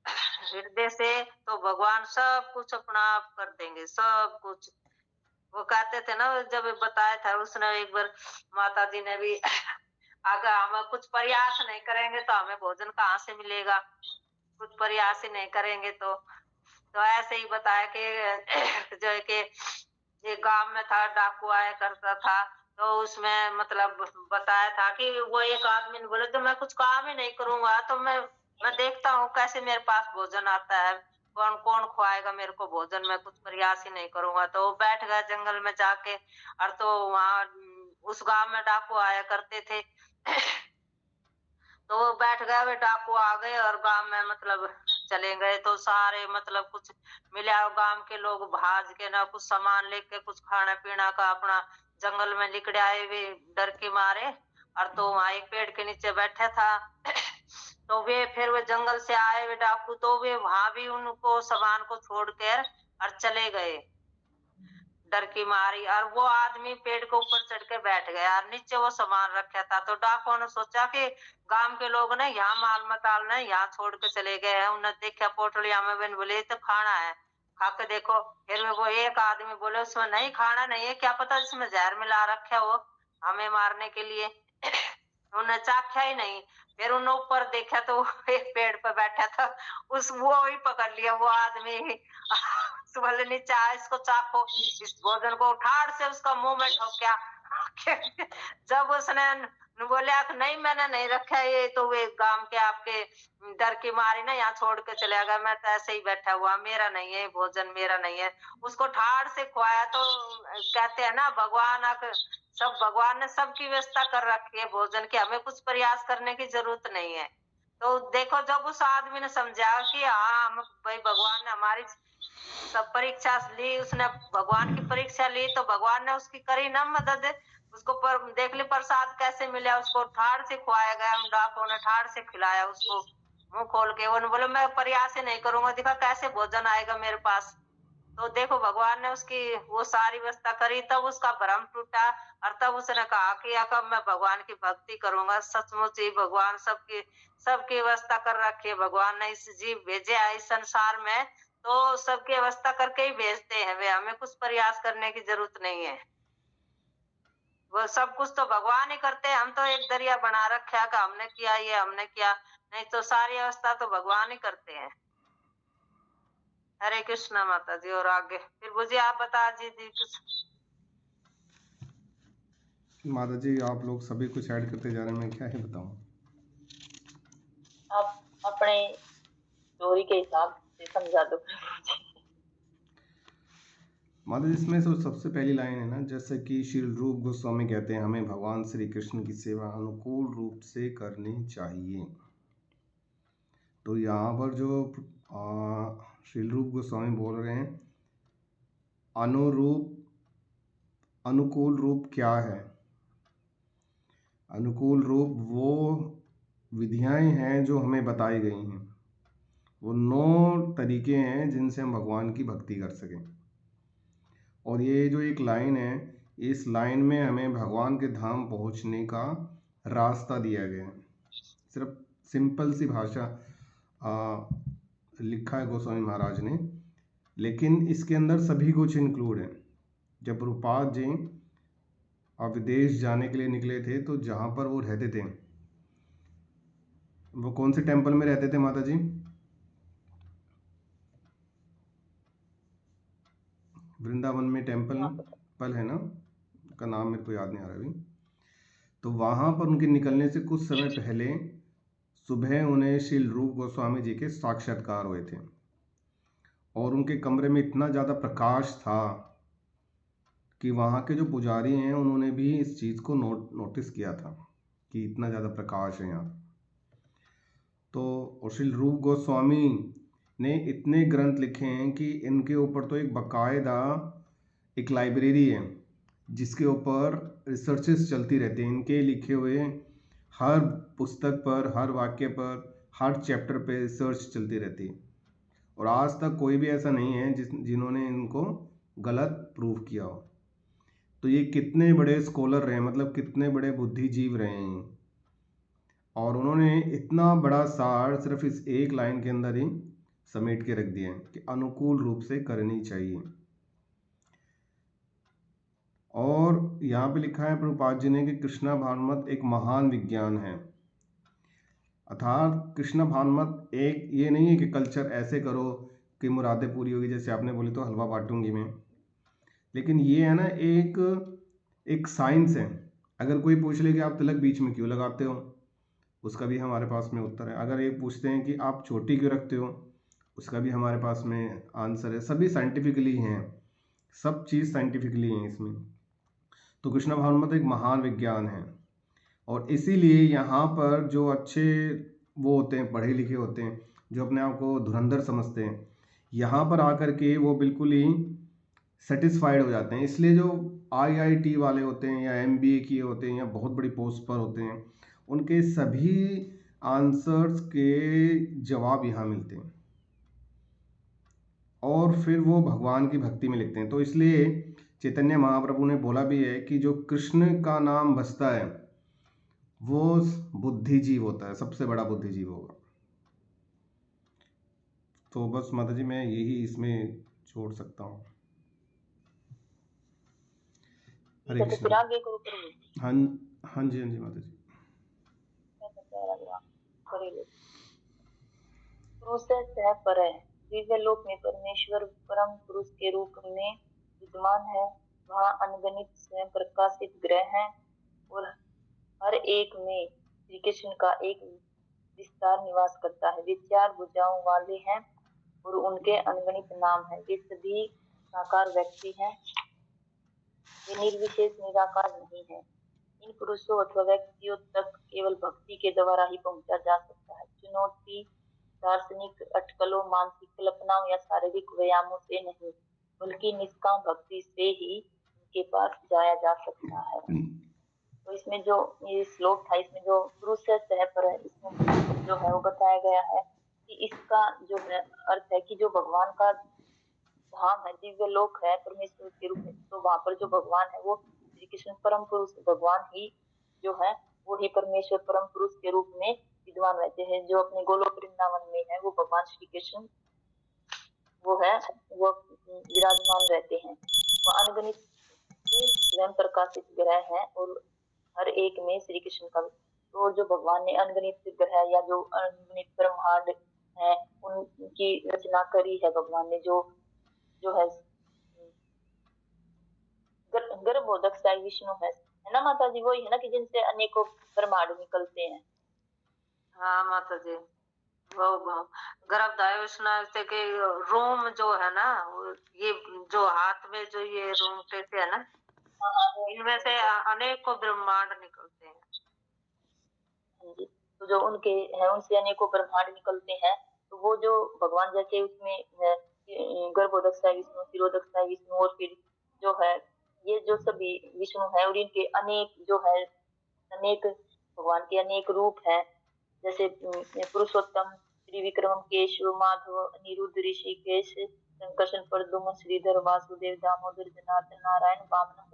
हृदय से, तो भगवान सब कुछ अपना आप कर देंगे, सब कुछ। वो कहते थे ना, जब बताया था उसने एक बार, माता जी ने भी अगर हम कुछ प्रयास नहीं करेंगे तो हमें भोजन कहाँ से मिलेगा, कुछ प्रयास ही नहीं करेंगे तो ऐसे ही बताया कि जो है कि एक गांव में था, डाकू आया करता था, तो उसमें मतलब बताया था कि वो एक आदमी ने बोले, तो मैं कुछ काम ही नहीं करूंगा तो मैं देखता हूँ कैसे मेरे पास भोजन आता है, कौन कौन खुआएगा मेरे को भोजन, मैं कुछ प्रयास ही नहीं करूंगा। तो वो बैठ गया जंगल में जाके, और तो वहां उस गांव में डाकू आया करते थे तो वो बैठ गए, वे डाकू आ गए और गांव में मतलब चले गए, तो सारे मतलब कुछ मिला, गांव के लोग भाज के ना कुछ सामान लेके, कुछ खाना पीना का अपना जंगल में निकले आए वे डर के मारे, और तो वहां एक पेड़ के नीचे बैठा था तो वे फिर वे जंगल से आए वे डाकू, तो वे वहां भी उनको सामान को छोड़ कर और चले गए डर की मारी, और वो आदमी पेड़ के ऊपर चढ़ के बैठ गया और नीचे वो सामान रखा था। तो डाकुओं ने सोचा कि गांव के लोग ने यहाँ माल मताल ने यहाँ छोड़ के चले गए हैं, उन्हें देखा पोटलिया में, बन बोले तो खाना है, खा के देखो। फिर वो एक आदमी बोले उसमें नहीं खाना नहीं है, क्या पता इसमें जहर मिला रखा वो हमें मारने के लिए उन्हें चाखा ही नहीं। फिर उन्हें ऊपर देखा तो एक पेड़ पर बैठा था, वो ही पकड़ लिया वो आदमी बोले नीचे आ, इसको चाखो, इस भोजन को ठाड़ से उसका मुंह में ठोक्या जब उसने बोला कि नहीं मैंने नहीं रखा ये, तो वे गांव के आपके डर की मारी ना यहाँ छोड़ के चले गया, मैं तो ऐसे ही बैठा हुआ, मेरा नहीं है भोजन, मेरा नहीं है। उसको ठाड़ से खुआया। तो कहते हैं ना भगवान सब, भगवान ने सबकी व्यवस्था कर रखी है भोजन की, हमें कुछ प्रयास करने की जरूरत नहीं है। तो देखो जब उस आदमी ने समझा कि हाँ हम भाई भगवान ने हमारी सब परीक्षा ली, उसने भगवान की परीक्षा ली, तो भगवान ने उसकी करी ना मदद, उसको देख ली प्रसाद कैसे मिला, उसको ठाड़ से खुआया गया, हम डाकुओं ने ठाड़ से खिलाया उसको मुंह खोल के। वो बोले मैं प्रयास ही नहीं करूंगा, देखा कैसे भोजन आएगा मेरे पास। तो देखो भगवान ने उसकी वो सारी व्यवस्था करी, तब उसका भ्रम टूटा, और तब उसने कहा कि अब मैं भगवान की भक्ति करूंगा। सचमुच ही भगवान सबकी व्यवस्था कर रखी है, भगवान ने इस जीव भेजे है इस संसार में, तो सबकी व्यवस्था करके ही भेजते हैं वे, हमें कुछ प्रयास करने की जरूरत नहीं है। वो सब कुछ तो भगवान ही करते हैं, हम तो एक दरिया बना रखा है कि हमने किया ये हमने किया, नहीं तो सारी व्यवस्था तो भगवान ही करते हैं। हरे कृष्णा माता जी। और आगे फिर मुझे आप बता जी कुछ। माता जी आप लोग सभी कुछ ऐड करते जा रहे हैं, मैं क्या ही बताऊं। आप अपने स्टोरी के हिसाब से समझा दो प्रभु जी। माता जी इसमें सबसे पहली लाइन है ना, जैसे कि श्री रूप गोस्वामी कहते हैं हमें भगवान श्री कृष्ण की सेवा अनुकूल रूप से करनी चाहिए। तो यहाँ पर जो श्री रूप गोस्वामी बोल रहे हैं अनुकूल रूप क्या है? अनुकूल रूप वो विधियाएं हैं जो हमें बताई गई हैं, वो 9 तरीके हैं जिनसे हम भगवान की भक्ति कर सकें। और ये जो एक लाइन है, इस लाइन में हमें भगवान के धाम पहुंचने का रास्ता दिया गया है। सिर्फ सिंपल सी भाषा लिखा है गोस्वामी महाराज ने, लेकिन इसके अंदर सभी कुछ इंक्लूड है। जब प्रभुपाद जी विदेश जाने के लिए निकले थे, तो जहाँ पर वो रहते थे, वो कौन से टेम्पल में रहते थे माता जी? वृंदावन में टेम्पल है ना, का नाम मेरे को याद नहीं आ रहा अभी। तो वहाँ पर उनके निकलने से कुछ समय पहले सुबह उन्हें श्री रूप गोस्वामी जी के साक्षात्कार हुए थे, और उनके कमरे में इतना ज़्यादा प्रकाश था कि वहाँ के जो पुजारी हैं उन्होंने भी इस चीज़ को नोटिस किया था कि इतना ज़्यादा प्रकाश है यहाँ। तो श्री रूप गोस्वामी ने इतने ग्रंथ लिखे हैं कि इनके ऊपर तो एक बाकायदा एक लाइब्रेरी है जिसके ऊपर रिसर्चेस चलती रहती हैं। इनके लिखे हुए हर पुस्तक पर, हर वाक्य पर, हर चैप्टर पे रिसर्च चलती रहती है, और आज तक कोई भी ऐसा नहीं है जिन्होंने इनको गलत प्रूव किया हो। तो ये कितने बड़े स्कॉलर रहे, मतलब कितने बड़े बुद्धिजीव रहे हैं, और उन्होंने इतना बड़ा सार सिर्फ इस एक लाइन के अंदर ही समेट के रख दिया है कि अनुकूल रूप से करनी चाहिए। और यहाँ पे लिखा है प्रभुपाद जी ने कि कृष्णा भागवत एक महान विज्ञान है। अर्थात कृष्णा भागवत एक ये नहीं है कि कल्चर ऐसे करो कि मुरादें पूरी होगी, जैसे आपने बोली तो हलवा बांटूंगी मैं, लेकिन ये है ना एक साइंस है। अगर कोई पूछ ले कि आप तिलक बीच में क्यों लगाते हो, उसका भी हमारे पास में उत्तर है। अगर ये पूछते हैं कि आप चोटी क्यों रखते हो, उसका भी हमारे पास में आंसर है। सभी साइंटिफिकली हैं, सब चीज़ साइंटिफिकली हैं इसमें। तो कृष्ण भागवत एक महान विज्ञान है, और इसीलिए यहाँ पर जो अच्छे वो होते हैं, पढ़े लिखे होते हैं, जो अपने आप को धुरंधर समझते हैं, यहाँ पर आकर के वो बिल्कुल ही सेटिस्फाइड हो जाते हैं। इसलिए जो IIT वाले होते हैं या MBA किए होते हैं या बहुत बड़ी पोस्ट पर होते हैं, उनके सभी आंसर्स के जवाब यहाँ मिलते हैं, और फिर वो भगवान की भक्ति में लिखते हैं। तो इसलिए चैतन्य महाप्रभु ने बोला भी है कि जो कृष्ण का नाम बसता है वो बुद्धिजीव होता है, सबसे बड़ा बुद्धिजीव होगा। तो बस माता जी मैं यही इसमें छोड़ सकता हूँ। हरे तो कृष्ण। फिर आगे करो प्रभु। हाँ हाँ जी माता जी। पुरुष सह पर है, दिव्य लोक में परमेश्वर परम पुरुष के रूप में विद्यमान है। वहाँ अनगणित स्वयं प्रकाशित ग्रह हैं, और हर एक में श्री कृष्ण का एक विस्तार निवास करता है। वे 4 भुजाओं वाले हैं और उनके अनगणित नाम हैं। वे सभी साकार व्यक्ति हैं, वे निर्विशेष निराकार नहीं है। इन पुरुषों अथवा व्यक्तियों तक केवल भक्ति के द्वारा ही पहुंचा जा सकता है। चुनौती दार्शनिक अटकलों, मानसिक कल्पनाओं या शारीरिक व्यायामों से नहीं, बल्कि निष्काम भक्ति से ही उनके पास जाया जा सकता है। तो इसमें जो ये श्लोक था, इसमें जो पुरुष से सह पर है, इसमें जो है वो बताया गया है कि इसका जो है अर्थ है कि जो भगवान का धाम है, दिव्य लोक है परमेश्वर के रूप में, तो वहां पर जो भगवान है वो श्री कृष्ण परम पुरुष भगवान ही जो है वो ही परमेश्वर परम पुरुष के रूप में विद्वान रहते हैं। जो अपने गोलोक वृंदावन में है वो भगवान श्री कृष्ण वो है वो विराजमान रहते हैं। वह अनगणित स्वयं प्रकाशित ग्रह है, और हर एक में श्री कृष्ण का, तो जो भगवान ने अनगणित ग्रह या जो अनगणित ब्रह्मांड है उनकी रचना करी है भगवान ने, जो है गर्भोदक साई विष्णु है, है ना माता जी, वही है ना कि जिनसे अनेकों ब्रह्मांड निकलते हैं। हाँ माता जी, वो गर्भधाय स्नान से के रोम जो है ना, ये जो हाथ में जो ये रोंगटे से है ना, हाँ हाँ वो इनमें से अनेकों ब्रह्मांड निकलते हैं। हाँ जी। तो जो उनके हैं उनसे अनेकों ब्रह्मांड निकलते हैं। तो वो जो भगवान जैसे उसमें गर्भोदक विष्णु, क्षीरोदक विष्णु, और फिर जो है ये जो सभी विष्णु है और इनके अनेक जो है अनेक भगवान के अनेक रूप हैं। जैसे पुरुषोत्तम, त्रिविक्रम, केशव, माधव, अनिरुद्ध, ऋषिकेश, संकर्षण, प्रद्युम्न, श्रीधर, वासुदेव, दामोदर, जनार्दन, नारायण, वामन,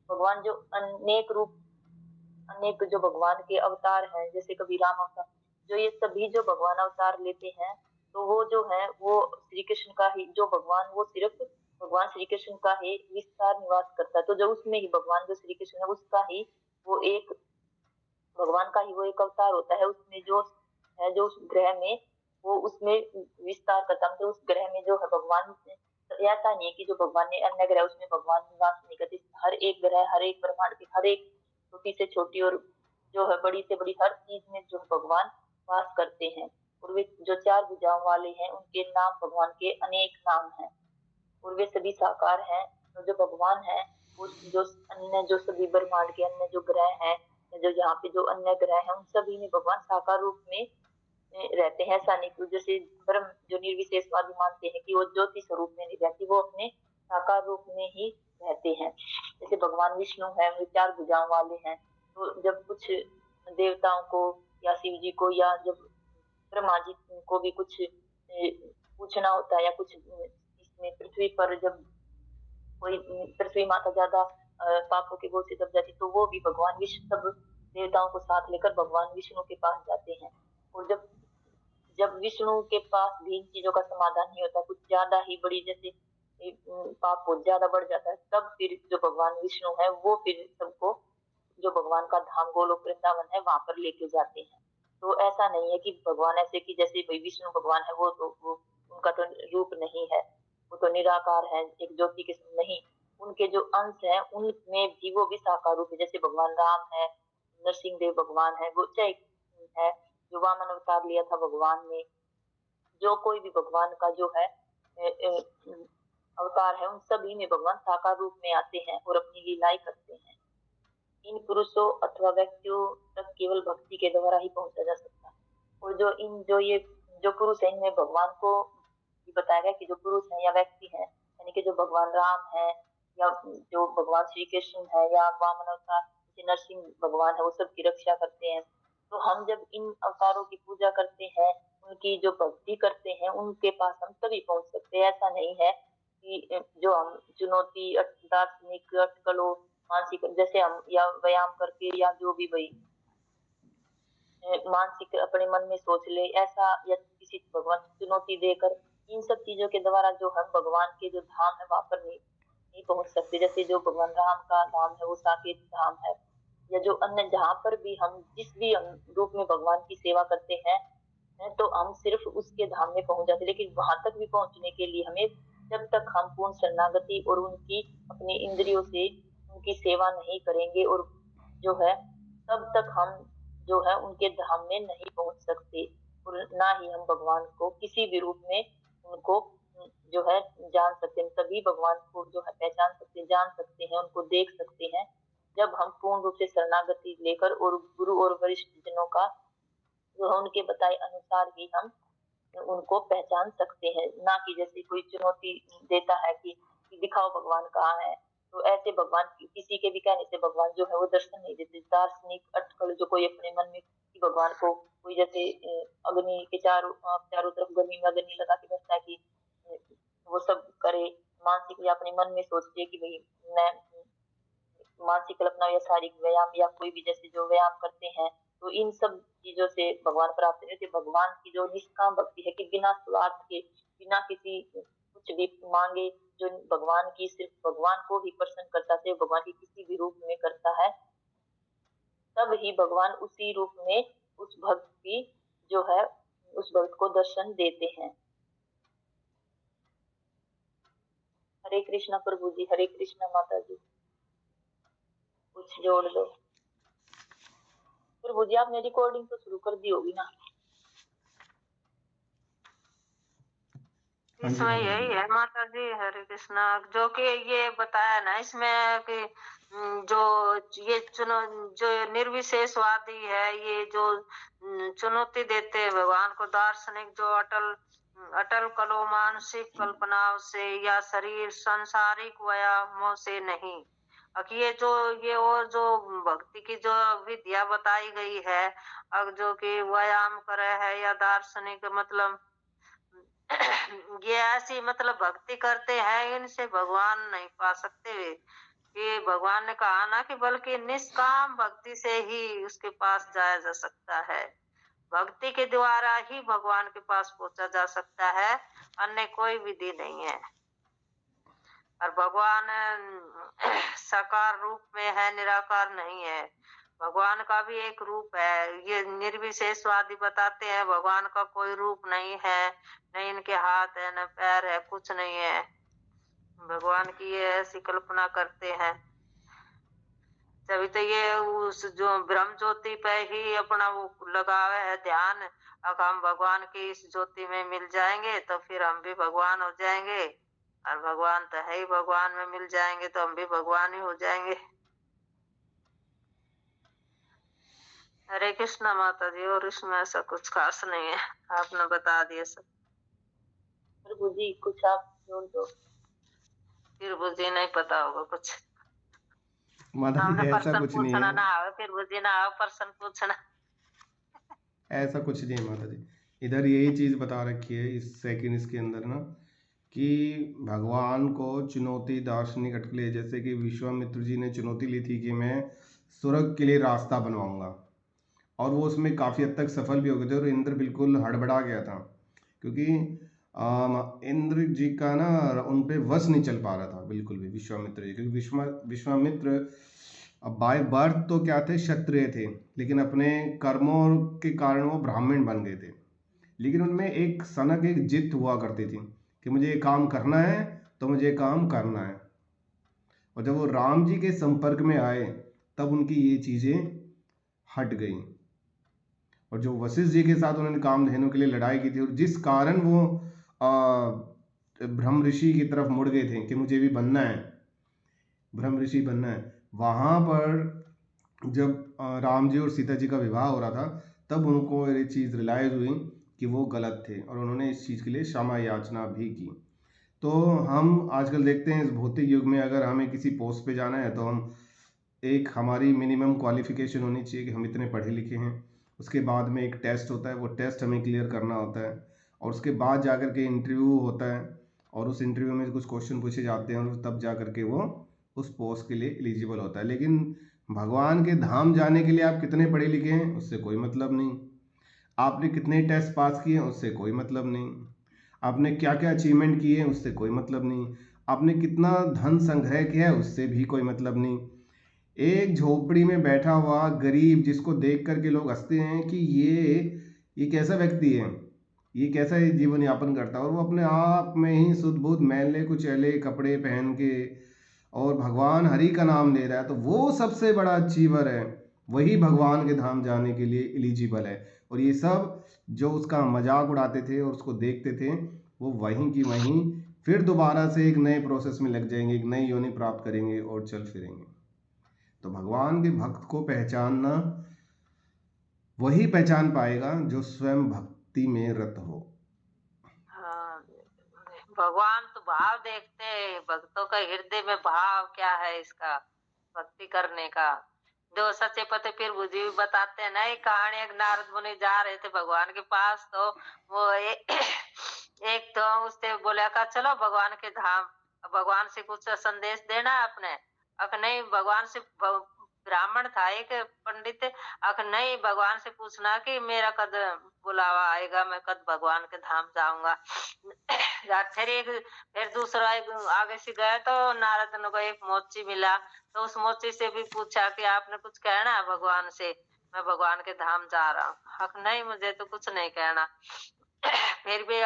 भगवान जो अनेक रूप, अनेक जो भगवान के अवतार हैं, जैसे कभी राम अवतार, जो ये सभी जो भगवान अवतार लेते हैं, तो वो जो है वो श्री कृष्ण का ही जो भगवान, वो सिर्फ भगवान श्री कृष्ण का ही विस्तार निवास करता है। तो जो उसमें ही भगवान जो श्री कृष्ण है उसका ही वो एक भगवान का ही वो एक अवतार होता है। उसमें जो है जो उस ग्रह में वो उसमें विस्तार करता है। तो उस ग्रह में जो है भगवान, ऐसा नहीं है कि जो भगवान ने अन्य ग्रह उसमें भगवान निवास नहीं करते। हर एक ग्रह, हर एक ब्रह्मांड के हर एक छोटी से छोटी और जो है बड़ी से बड़ी हर चीज में जो भगवान वास करते हैं। और वे जो चार भुजाओं वाले हैं उनके नाम, भगवान के अनेक नाम हैं और वे सभी साकार हैं। तो जो भगवान है वो जो अन्य जो सभी ब्रह्मांड के अन्य जो ग्रह हैं, जो यहाँ पे जो अन्य ग्रह हैं उन सभी में भगवान साकार रूप में रहते हैं। ऐसा नहीं कि जैसे ब्रह्म जो निर्विशेषवादी मानते हैं कि वो ज्योति स्वरूप में नहीं रहती, वो अपने साकार रूप में ही रहते हैं। जैसे भगवान विष्णु है वो चार भुजाओं वाले हैं। तो जब कुछ देवताओं को या शिव जी को या जब ब्रह्मा जी को भी कुछ पूछना होता है या कुछ इसमें पृथ्वी पर जब कोई पृथ्वी माता ज्यादा पापों के बोझ से दब जाती तो वो भी भगवान विष्णु सब देवताओं को साथ लेकर भगवान विष्णु के पास जाते हैं। और जब जब विष्णु के पास भी इन चीजों का समाधान नहीं होता, कुछ ज्यादा ही बड़ी जैसे पाप बहुत ज्यादा बढ़ जाता है, तब फिर जो भगवान विष्णु है वो फिर सबको जो भगवान का धाम गोलोक वृंदावन है वहां पर लेके जाते हैं। तो ऐसा नहीं है कि भगवान ऐसे कि जैसे भाई विष्णु भगवान है वो उनका तो रूप नहीं है, वो तो निराकार है, एक ज्योति के नहीं, उनके जो अंश है उनमें भी वो भी साकार रूप है। जैसे भगवान राम है, नरसिंह देव भगवान है, वो चाहे है जो वामन अवतार लिया था भगवान ने, जो कोई भी भगवान का जो है अवतार है उन सभी में भगवान साकार रूप में आते हैं और अपनी लीलाएं करते हैं। इन पुरुषों अथवा व्यक्तियों तक केवल भक्ति के द्वारा ही पहुंचा जा सकता है। और जो इन जो ये जो पुरुष है इनमें भगवान को बताया गया कि जो पुरुष है या व्यक्ति है, यानी कि जो भगवान राम है या जो भगवान श्री कृष्ण है या वामन अवतार नरसिंह भगवान है, वो सबकी रक्षा करते हैं। तो हम जब इन अवतारों की पूजा करते हैं, उनकी जो भक्ति करते हैं, उनके पास हम तभी पहुंच सकते हैं। ऐसा नहीं है कि जो हम चुनौती दार्शनिक अटकलों मानसिक जैसे हम या व्यायाम करके या जो भी भाई मानसिक अपने मन में सोच ले ऐसा, या किसी भगवान चुनौती देकर, इन सब चीजों के द्वारा जो हम भगवान के जो धाम है वहां पर नहीं पहुंच सकते। जैसे जो भगवान राम का धाम है वो साकेत धाम है, या जो अन्य जहाँ पर भी हम जिस भी हम रूप में भगवान की सेवा करते हैं तो हम सिर्फ उसके धाम में पहुंच जाते। लेकिन वहां तक भी पहुंचने के लिए हमें जब तक हम पूर्ण शरणागति और उनकी अपनी इंद्रियों से उनकी सेवा नहीं करेंगे और जो है तब तक हम जो है उनके धाम में नहीं पहुंच सकते। और ना ही हम भगवान को किसी भी रूप में उनको जो है जान सकते हैं। तभी भगवान को जो है पहचान सकते, जान सकते हैं, उनको देख सकते हैं जब हम पूर्ण रूप से शरणागति लेकर और गुरु और वरिष्ठ जनों का जो है उनके बताए अनुसार ही हम उनको पहचान सकते हैं। ना कि जैसे कोई चुनौती देता है कि दिखाओ भगवान कहाँ है, तो ऐसे भगवान किसी के भी कहने से भगवान जो है वो दर्शन नहीं देते। दार्शनिक अटकल जो कोई अपने मन में कि भगवान को कोई जैसे अग्नि के चारों तरफ गर्मी में अग्नि लगा के बैठता है कि वो सब करे, मानसिक या अपने मन में सोचते कि भाई मैं मानसिक कल्पना या शारीरिक व्यायाम या कोई भी जैसे जो व्यायाम करते हैं, तो इन सब चीजों से भगवान प्राप्त नहीं होते। भगवान की जो निष्काम भक्ति है कि बिना स्वार्थ के, बिना किसी कुछ भी मांगे, जो भगवान की सिर्फ भगवान को ही प्रसन्न करता है, भगवान की किसी भी रूप में करता है, तब ही भगवान उसी रूप में उस भक्त की जो है उस भक्त को दर्शन देते हैं। हरे कृष्णा प्रभु जी, हरे कृष्णा माता जी। कुछ जोड़ दो। प्रभु जी आपने रिकॉर्डिंग तो शुरू कर दी होगी ना? हाँ जी, इसमें हाँ जी। यही है माता जी, हरे कृष्णा, जो कि ये बताया ना इसमें कि जो ये चुनो जो निर्विशेषवादी है, ये जो चुनौती देते हैं भगवान को, दार्शनिक जो अटल अटल कलो मानसिक कल्पनाओं से या शरीर सांसारिक व्यायामों से नहीं। अब ये और जो भक्ति की जो विद्या बताई गई है, अब जो कि व्यायाम करे है या दार्शनिक मतलब ये ऐसी मतलब भक्ति करते हैं, इनसे भगवान नहीं पा सकते वे। ये भगवान ने कहा ना कि बल्कि निष्काम भक्ति से ही उसके पास जाया जा सकता है। भक्ति के द्वारा ही भगवान के पास पहुंचा जा सकता है, अन्य कोई विधि नहीं है। और भगवान साकार रूप में है, निराकार नहीं है। भगवान का भी एक रूप है। ये निर्विशेषवादी बताते हैं भगवान का कोई रूप नहीं है, न इनके हाथ है न पैर है, कुछ नहीं है। भगवान की ये ऐसी कल्पना करते हैं। तभी तो ये उस जो ब्रह्म ज्योति पे ही अपना वो लगावे है ध्यान। अब हम भगवान की इस ज्योति में मिल जाएंगे तो फिर हम भी भगवान हो जाएंगे, और भगवान तो है ही, भगवान में मिल जाएंगे तो हम भी भगवान ही हो जाएंगे। हरे कृष्णा माता जी, और इसमें ऐसा कुछ खास नहीं है, आपने बता दिया सब। प्रभु जी कुछ आप जोड़ दो। फिर बुझी नहीं पता होगा कुछ। माता जी हमने ऐसा प्रश्न कुछ नहीं पूछना है, ना आवे, फिर बुझी ना आवे प्रश्न पूछना। ऐसा कुछ नहीं है माता जी। इधर यही चीज़ बता रखी है इस सेकंड के अंदर ना, कि भगवान को चुनौती दार्शनिक अटकले, जैसे कि विश्वामित्र जी ने चुनौती ली थी कि मैं स्वर्ग के लिए रास्ता बनवाऊंगा, और वो उसमें काफ़ी हद तक सफल भी हो गए थे, और इंद्र बिल्कुल हड़बड़ा गया था, क्योंकि इंद्र जी का ना उन पे वश नहीं चल पा रहा था बिल्कुल भी विश्वामित्र जी, क्योंकि विश्वामित्र अब बाय बर्थ तो क्या थे, क्षत्रिय थे, लेकिन अपने कर्मों के कारण वो ब्राह्मण बन गए थे। लेकिन उनमें एक सनक एक जिद हुआ करती थी कि मुझे ये काम करना है, तो मुझे ये काम करना है। और जब वो राम जी के संपर्क में आए तब उनकी ये चीज़ें हट गई, और जो वशिष्ठ जी के साथ उन्होंने कामधेनु के लिए लड़ाई की थी, और जिस कारण वो ब्रह्म ऋषि की तरफ मुड़ गए थे कि मुझे भी बनना है, ब्रह्म ऋषि बनना है, वहाँ पर जब राम जी और सीता जी का विवाह हो रहा था, तब उनको ये चीज़ रियलाइज़ हुई कि वो गलत थे, और उन्होंने इस चीज़ के लिए क्षमा याचना भी की। तो हम आजकल देखते हैं इस भौतिक युग में, अगर हमें किसी पोस्ट पे जाना है तो हम एक हमारी मिनिमम क्वालिफिकेशन होनी चाहिए कि हम इतने पढ़े लिखे हैं। उसके बाद में एक टेस्ट होता है, वो टेस्ट हमें क्लियर करना होता है, और उसके बाद जा कर के इंटरव्यू होता है, और उस इंटरव्यू में कुछ क्वेश्चन पूछे जाते हैं, और तब जा कर के वो उस पोस्ट के लिए एलिजिबल होता है। लेकिन भगवान के धाम जाने के लिए आप कितने पढ़े लिखे हैं उससे कोई मतलब नहीं, आपने कितने टेस्ट पास किए हैं उससे कोई मतलब नहीं, आपने क्या क्या अचीवमेंट किए हैं उससे कोई मतलब नहीं, आपने कितना धन संग्रह किया है उससे भी कोई मतलब नहीं। एक झोपड़ी में बैठा हुआ गरीब, जिसको देख करके लोग हंसते हैं कि ये कैसा व्यक्ति है, ये कैसा ये जीवन यापन करता है, और वो अपने आप में ही शुद्ध बुद्ध मैले कुचैले कपड़े पहन के और भगवान हरि का नाम ले रहा है, तो वो सबसे बड़ा अचीवर है, वही भगवान के धाम जाने के लिए एलिजिबल है। और ये सब जो उसका मजाक उड़ाते थे और उसको देखते थे, वो वहीं की वहीं फिर दोबारा से एक नए प्रोसेस में लग जाएंगे, एक नई योनि प्राप्त करेंगे और चल फिरेंगे। तो भगवान के भक्त को पहचानना वही पहचान पाएगा जो स्वयं भक्ति में रत हो। हाँ, भगवान तो भाव देखते हैं, भक्तों का हृदय में भाव क्या है इसका भक्ति करने का। जो सच्चे पते फिर बुझी भी बताते हैं ना, एक कहानी, एक नारद मुनि जा रहे थे भगवान के पास, तो वो एक तो उससे बोला का चलो भगवान के धाम, भगवान से कुछ संदेश देना है आपने। अख नहीं, भगवान से ब्राह्मण था एक पंडित, अख नहीं, भगवान से पूछना कि मेरा कद बुलावा आएगा, मैं कद भगवान के धाम जाऊंगा। फिर दूसरा एक आगे से गया तो नारद को एक मोची मिला, तो उस मोची से भी पूछा कि आपने कुछ कहना है भगवान से, मैं भगवान के धाम जा रहा हूँ। हक नहीं, मुझे तो कुछ नहीं कहना। फिर भी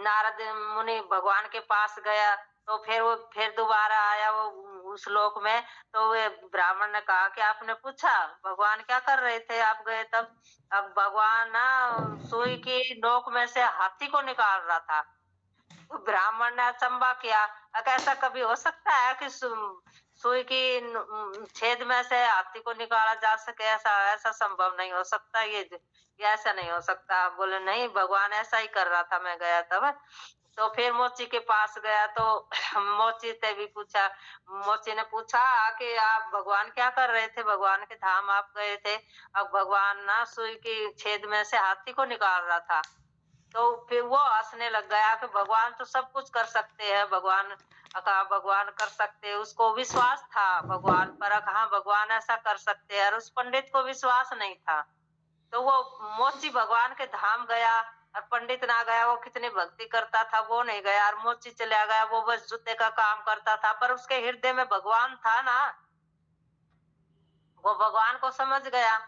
नारद मुनि भगवान के पास गया, तो फिर वो फिर दोबारा आया वो उस लोक में। तो वे ब्राह्मण ने कहा कि आपने पूछा भगवान क्या कर रहे थे, आप गए तब। अब भगवान ना सुई की नोक में से हाथी को निकाल रहा था। तो ब्राह्मण ने अचंबा किया, ऐसा कभी हो सकता है कि सुई की छेद में से हाथी को निकाला जा सके? ऐसा ऐसा संभव नहीं हो सकता, ये ऐसा नहीं हो सकता। बोले नहीं, भगवान ऐसा ही कर रहा था, मैं गया तब। तो फिर मोची के पास गया तो मोची से भी पूछा, मोची ने पूछा कि आप भगवान क्या कर रहे थे, भगवान के धाम आप गए थे। अब भगवान ना सुई की छेद में से हाथी को निकाल रहा था। तो फिर वो हंसने लग गया कि भगवान तो सब कुछ कर सकते हैं, भगवान कहा भगवान कर सकते हैं। उसको विश्वास था भगवान पर, हाँ भगवान ऐसा कर सकते हैं, और उस पंडित को विश्वास नहीं था। तो वो मोची भगवान के धाम गया और पंडित ना गया। वो कितनी भक्ति करता था, वो नहीं गया, और मोची चला गया, वो बस जूते का काम करता था। पर उसके हृदय में भगवान था ना, वो भगवान को समझ गया।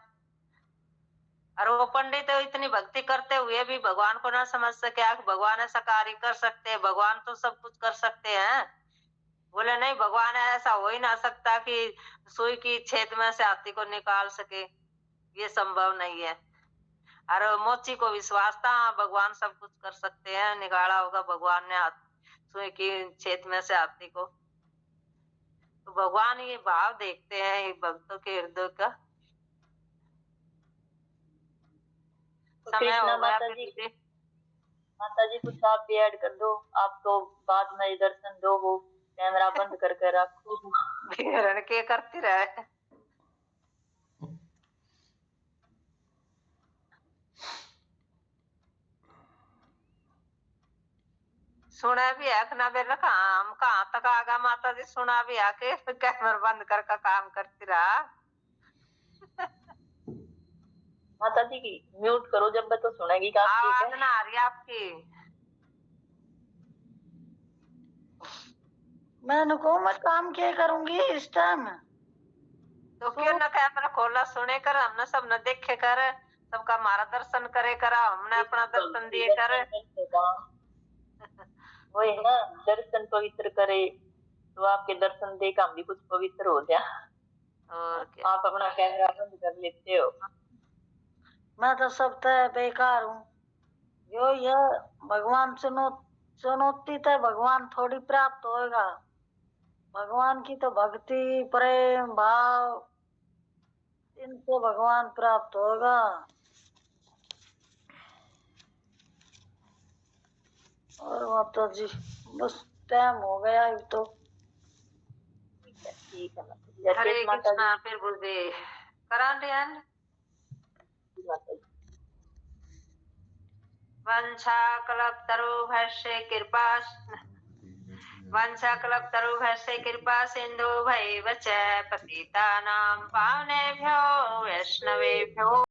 और वो पंडित इतनी भक्ति करते हुए भी भगवान को ना समझ सके कि भगवान ऐसा कार्य कर सकते हैं, भगवान तो सब कुछ कर सकते हैं। बोले नहीं, भगवान ऐसा हो ही ना सकता कि सुई की छेद में से हाथी को निकाल सके, ये संभव नहीं है। और मोची को विश्वास था, हाँ भगवान सब कुछ कर सकते हैं, निकाला होगा भगवान ने सुई की छेद में से हाथी को। तो भगवान ये भाव देखते हैं ये भक्तों के हृदय का। तो समय कृष्णा हो गया माता फिर जी, दीदी। माता जी कुछ आप भी ऐड कर दो। आप तो बाद में दर्शन दो, वो कैमरा बंद करके रखो। घेरण के करती रहे। सुना भी है ना बेर हम कहाँ तक आगा माता जी, सुना भी है कि कैमरा बंद करके काम करती रहा। माता जी की म्यूट करो, जब मैं तो सुनेगी का ठीक आवाज है। ना आ रही आपकी। मैंने को मैं काम क्या करूंगी इस टाइम। तो क्यों ना कैमरा खोला, सुने कर, हमने सब न देखे कर, सबका हमारा दर्शन करे करा, हमने अपना दर्शन दिए कर। वही ना, दर्शन पवित्र करे तो आपके दर्शन देख हम भी कुछ पवित्र हो जाए। और क्या। आप अपना कैमरा बंद कर लेते हो। मैं तो सब तय बेकार हूँ। जो यह भगवान चुनौती तो भगवान थोड़ी प्राप्त होएगा। भगवान की तो भक्ति प्रेम भाव इनसे भगवान प्राप्त होगा। और माता जी बस टाइम हो गया अब तो। ठीक है माता जी। हरे जय माता जी। कृष्णा। फिर बुद्धि करा ध्यान। माता जी। वंशा कल्पतरुभ्यश्च कृपा, वंशा कल्पतरुभ्यश्च कृपा सिन्धुभ्यैव च पतितानां पावनेभ्यो वैष्णवेभ्यो